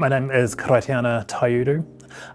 My name is Karaitiana Taiuru.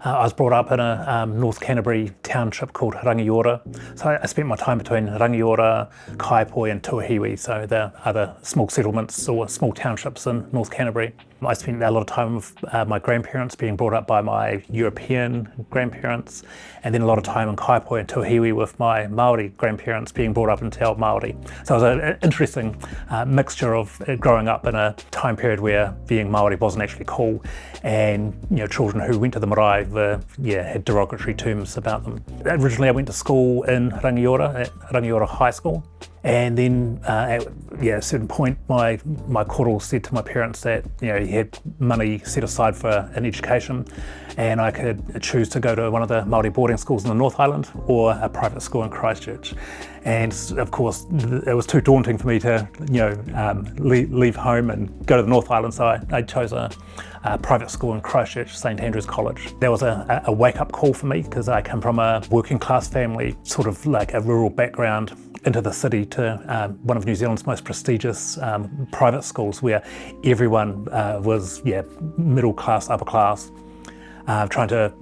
I was brought up in a North Canterbury township called Rangiora. So I spent my time between Rangiora, Kaipoi and Tuahiwi, so the other small settlements or small townships in North Canterbury. I spent a lot of time with my grandparents, being brought up by my European grandparents, and then a lot of time in Kaipoi and Tuahiwi with my Māori grandparents, being brought up in Te Ao Māori. So it was an interesting mixture of growing up in a time period where being Māori wasn't actually cool, and children who went to the marae had derogatory terms about them. Originally I went to school in Rangiora, at Rangiora High School. And then at a certain point, my koro said to my parents that he had money set aside for an education, and I could choose to go to one of the Māori boarding schools in the North Island or a private school in Christchurch. And of course, it was too daunting for me to leave home and go to the North Island, so I chose a private school in Christchurch, St Andrew's College. That was a wake-up call for me, because I come from a working class family, sort of like a rural background, into the city to one of New Zealand's most prestigious private schools, where everyone was middle class, upper class. Trying to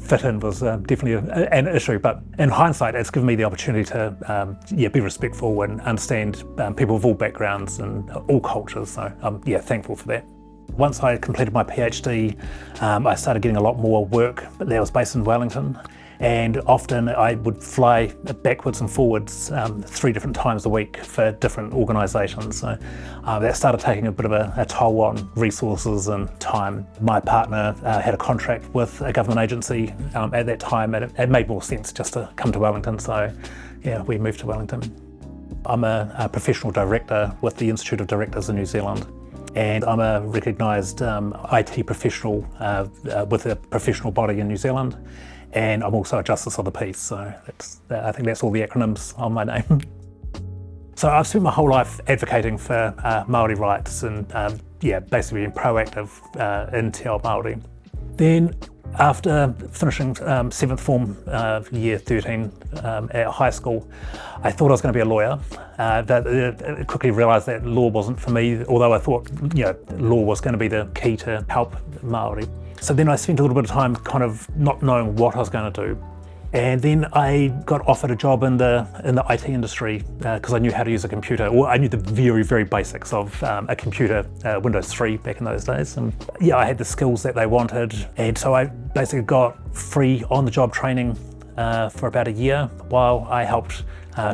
fit in was definitely an issue, but in hindsight it's given me the opportunity to be respectful and understand people of all backgrounds and all cultures, so I'm thankful for that. Once I completed my PhD, I started getting a lot more work, but that was based in Wellington. And often I would fly backwards and forwards 3 different times a week for different organisations. So that started taking a bit of a toll on resources and time. My partner had a contract with a government agency at that time, and it made more sense just to come to Wellington. So we moved to Wellington. I'm a professional director with the Institute of Directors in New Zealand. And I'm a recognised IT professional with a professional body in New Zealand. And I'm also a Justice of the Peace, so I think that's all the acronyms on my name. So I've spent my whole life advocating for Māori rights and basically being proactive in Te Ao Māori. Then after finishing 7th form, year 13 at high school, I thought I was going to be a lawyer, but I quickly realised that law wasn't for me, although I thought law was going to be the key to help Māori. So then I spent a little bit of time kind of not knowing what I was going to do. And then I got offered a job in the IT industry because I knew how to use a computer, or I knew the very, very basics of a computer, Windows 3 back in those days. And I had the skills that they wanted. And so I basically got free on-the-job training for about a year while I helped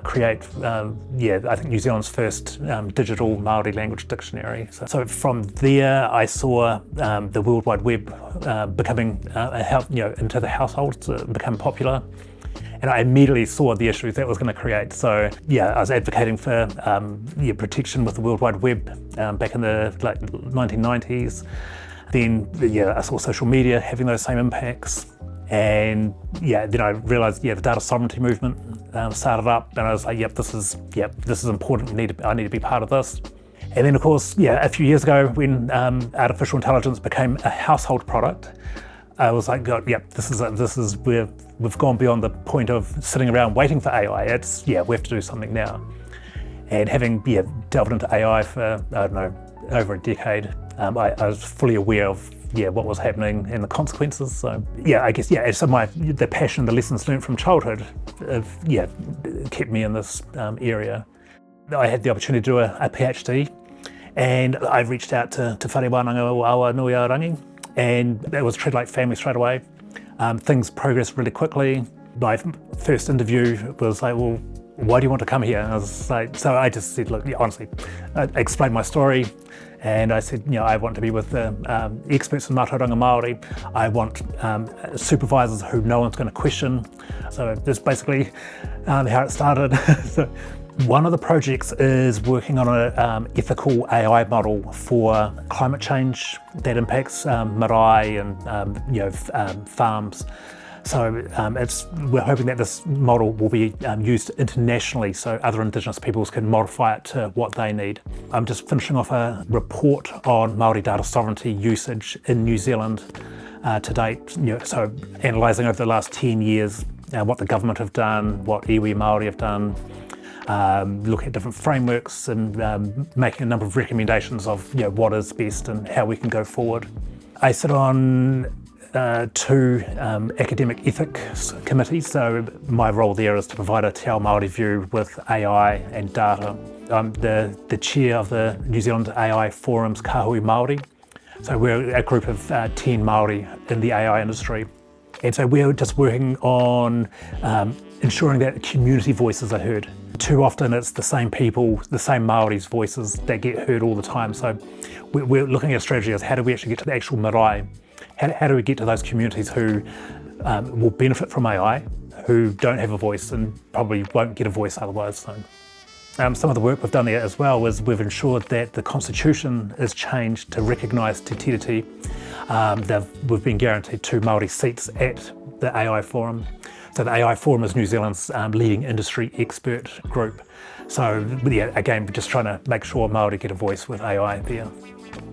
create, I think New Zealand's first digital Māori language dictionary. So from there, I saw the World Wide Web becoming into the households, become popular. And I immediately saw the issues that was going to create. So I was advocating for protection with the World Wide Web back in the 1990s. Then I saw social media having those same impacts. And then I realised the data sovereignty movement started up, and I was like, this is important. I need to be part of this. And then of course, a few years ago, when artificial intelligence became a household product, I was like, God, this is where we've gone beyond the point of sitting around waiting for AI. It's we have to do something now. And having delved into AI for over a decade, I was fully aware of what was happening and the consequences. So I guess so the passion, the lessons learned from childhood kept me in this area. I had the opportunity to do a PhD, and I reached out to Whare Wānanga o Awa Nui Aorangi, and it was treated like family straight away. Things progressed really quickly. My first interview was like, well, why do you want to come here? And I was like, so I just said, look, honestly, I explained my story, and I said, I want to be with the experts in mātauranga Māori. I want supervisors who no one's going to question. So that's basically how it started. So one of the projects is working on an ethical AI model for climate change that impacts marae and farms. So we're hoping that this model will be used internationally, so other Indigenous peoples can modify it to what they need. I'm just finishing off a report on Māori data sovereignty usage in New Zealand to date. So analysing over the last 10 years what the government have done, what iwi Māori have done, looking at different frameworks and making a number of recommendations of what is best and how we can go forward. I sit on two academic ethics committees, so my role there is to provide a Te Ao Māori view with AI and data. I'm the chair of the New Zealand AI Forum's Kahui Māori, so we're a group of 10 Māori in the AI industry. And so we're just working on ensuring that community voices are heard. Too often it's the same people, the same Māori's voices that get heard all the time. So we're looking at a strategy as how do we actually get to the actual marae? How do we get to those communities who will benefit from AI, who don't have a voice and probably won't get a voice otherwise? So, some of the work we've done there as well is we've ensured that the constitution is changed to recognise Te Tiriti. We've been guaranteed 2 Māori seats at the AI Forum. So the AI Forum is New Zealand's leading industry expert group. So yeah, again, we're just trying to make sure Māori get a voice with AI there.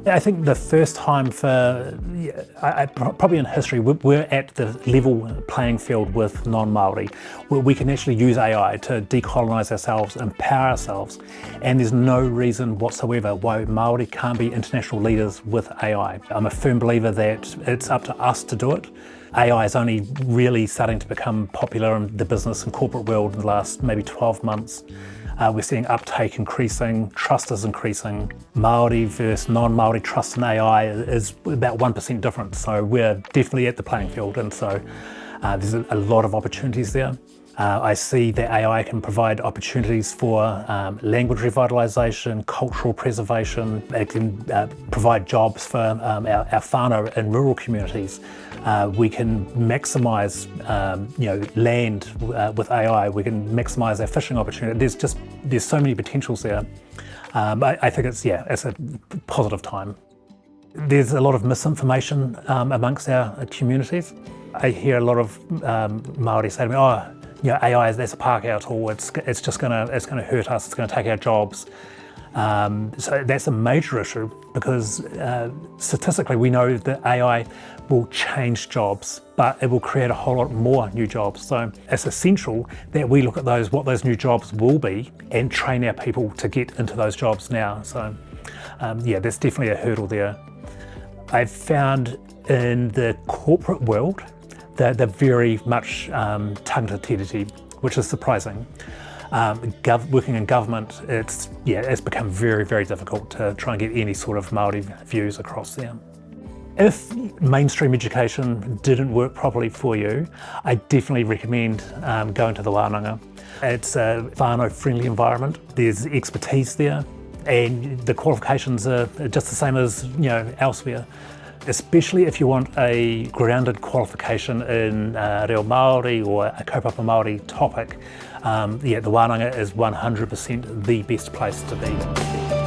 I think the first time probably in history, we're at the level playing field with non-Māori, where we can actually use AI to decolonise ourselves, empower ourselves, and there's no reason whatsoever why Māori can't be international leaders with AI. I'm a firm believer that it's up to us to do it. AI is only really starting to become popular in the business and corporate world in the last maybe 12 months. We're seeing uptake increasing, trust is increasing. Māori versus non-Māori trust in AI is about 1% difference. So we're definitely at the playing field, and so there's a lot of opportunities there. I see that AI can provide opportunities for language revitalisation, cultural preservation. It can provide jobs for our whānau in rural communities. We can maximise land with AI. We can maximise our fishing opportunity. There's so many potentials there. I think it's a positive time. There's a lot of misinformation amongst our communities. I hear a lot of Māori say to me, AI that's a Pākehā tool. It's just gonna hurt us. It's gonna take our jobs. So that's a major issue because statistically we know that AI will change jobs, but it will create a whole lot more new jobs. So it's essential that we look at what those new jobs will be and train our people to get into those jobs now. So there's definitely a hurdle there. I've found in the corporate world that they're very much tangata tiriti, which is surprising. Working in government, it's become very, very difficult to try and get any sort of Māori views across there. If mainstream education didn't work properly for you, I definitely recommend going to the wānanga. It's a whānau-friendly environment. There's expertise there, and the qualifications are just the same as elsewhere. Especially if you want a grounded qualification in reo Māori or a kaupapa Māori topic, the wānanga is 100% the best place to be.